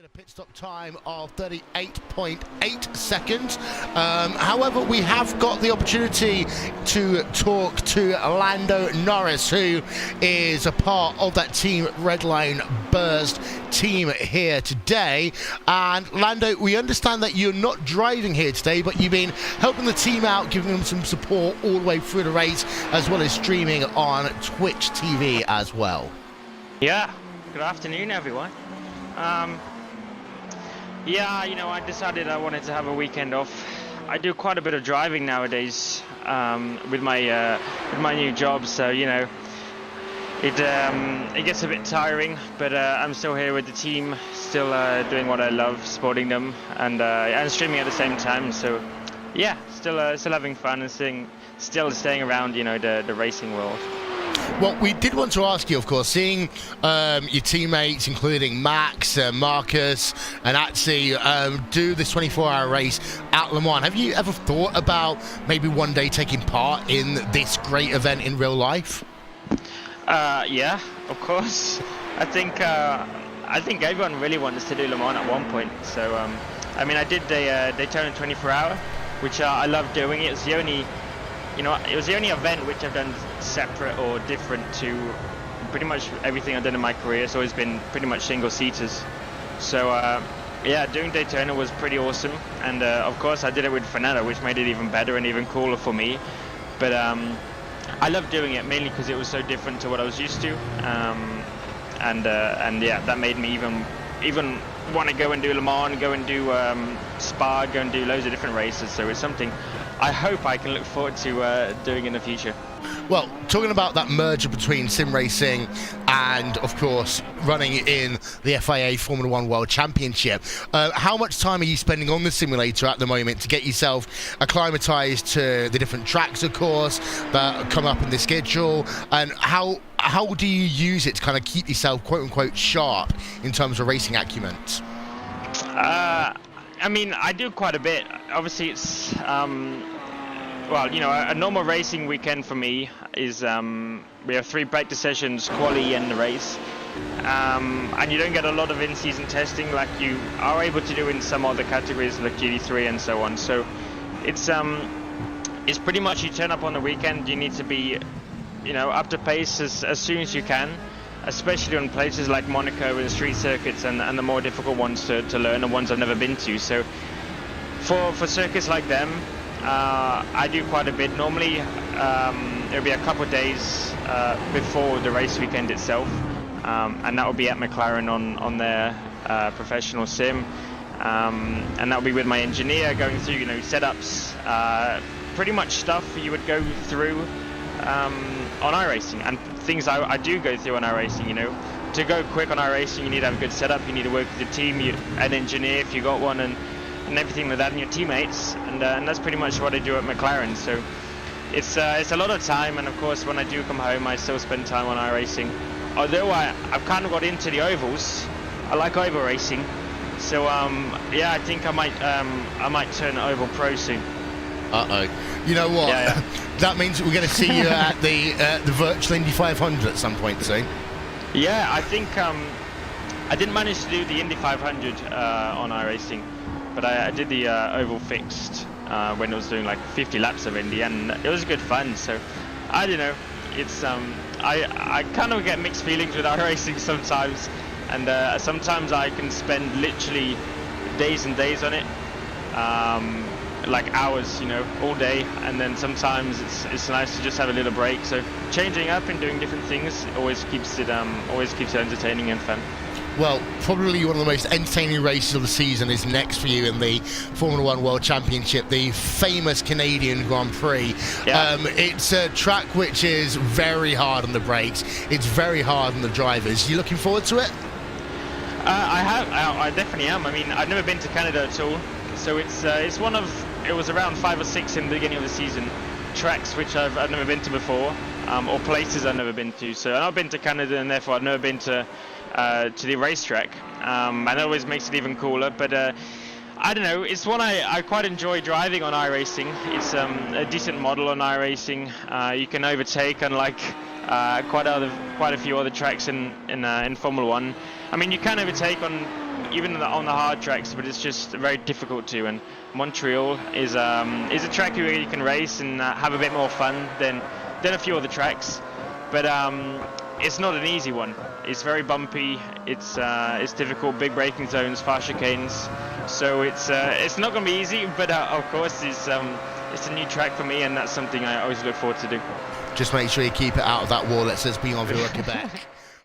A pit stop time of 38.8 seconds. However, we have got the opportunity to talk to Lando Norris, who is a part of that Team Redline Burst team here today. And Lando, we understand that you're not driving here today, but you've been helping the team out, giving them some support all the way through the race, as well as streaming on Twitch TV as well. Yeah, good afternoon, everyone. Yeah, you know, I decided I wanted to have a weekend off. I do quite a bit of driving nowadays with my new job, so you know, it gets a bit tiring. But I'm still here with the team, still doing what I love, supporting them, and streaming at the same time. So yeah, still having fun and still staying around, you know, the racing world. Well, we did want to ask you, of course, seeing your teammates, including Max, Marcus, and Atsi, do this 24-hour race at Le Mans. Have you ever thought about maybe one day taking part in this great event in real life? Yeah, of course. I think everyone really wants to do Le Mans at one point. So, I mean, I did the Daytona 24-hour, which I love doing. It was the only event which I've done separate or different to pretty much everything I've done in my career. It's always been pretty much single-seaters. So yeah, doing Daytona was pretty awesome. And of course I did it with Fernando, which made it even better and even cooler for me. But I love doing it mainly because it was so different to what I was used to. And yeah, that made me even want to go and do Le Mans, go and do Spa, go and do loads of different races. So it's something I hope I can look forward to doing in the future. Well, talking about that merger between sim racing and, of course, running in the FIA Formula One World Championship, how much time are you spending on the simulator at the moment to get yourself acclimatized to the different tracks, of course, that come up in the schedule, and how do you use it to kind of keep yourself, quote-unquote, sharp in terms of racing acumen? I mean, I do quite a bit. Obviously, it's well, you know, a normal racing weekend for me is we have 3 practice sessions, quali and the race, and you don't get a lot of in-season testing like you are able to do in some other categories like GT3 and so on. So it's pretty much you turn up on the weekend. You need to be, you know, up to pace as soon as you can, especially on places like Monaco and street circuits and the more difficult ones to learn, the ones I've never been to. So for circuits like them, I do quite a bit. Normally it'll be a couple of days before the race weekend itself, and that will be at McLaren on their professional sim, and that will be with my engineer going through, you know, setups, pretty much stuff you would go through on iRacing, and things I do go through on iRacing. You know, to go quick on iRacing, you need to have a good setup, you need to work with the team, an engineer if you got one, and everything like that, and your teammates, and that's pretty much what I do at McLaren. So it's a lot of time, and of course when I do come home I still spend time on iRacing. Although I've kind of got into the ovals, I like oval racing, so yeah, I think I might turn oval pro soon. You know what? Yeah. That means we're going to see you at the virtual Indy 500 at some point soon. Yeah, I think I didn't manage to do the Indy 500 on iRacing, but I did the oval fixed when I was doing like 50 laps of Indy, and it was good fun. So I don't know, it's I kind of get mixed feelings with iRacing sometimes, and sometimes I can spend literally days and days on it, like hours, you know, all day, and then sometimes it's nice to just have a little break. So changing up and doing different things always keeps it entertaining and fun. Well, probably one of the most entertaining races of the season is next for you in the Formula One World Championship, the famous Canadian Grand Prix. Yeah. It's a track which is very hard on the brakes. It's very hard on the drivers. You looking forward to it? I definitely am. I mean, I've never been to Canada at all, so it's one of, it was around 5 or 6 in the beginning of the season, tracks which I've never been to before, or places I've never been to. So I've been to Canada, and therefore I've never been to the racetrack, and that always makes it even cooler. But I don't know, it's one I quite enjoy driving on iRacing. It's a decent model on iRacing. You can overtake, unlike quite a few other tracks in Formula One. I mean, you can overtake on even on the hard tracks, but it's just very difficult to. And Montreal is a track where you can race and have a bit more fun than a few other tracks, but it's not an easy one. It's very bumpy. It's difficult, big braking zones, fast chicanes. So it's not going to be easy, but of course it's a new track for me, and that's something I always look forward to do. Just make sure you keep it out of that wall that says Beyond Quebec.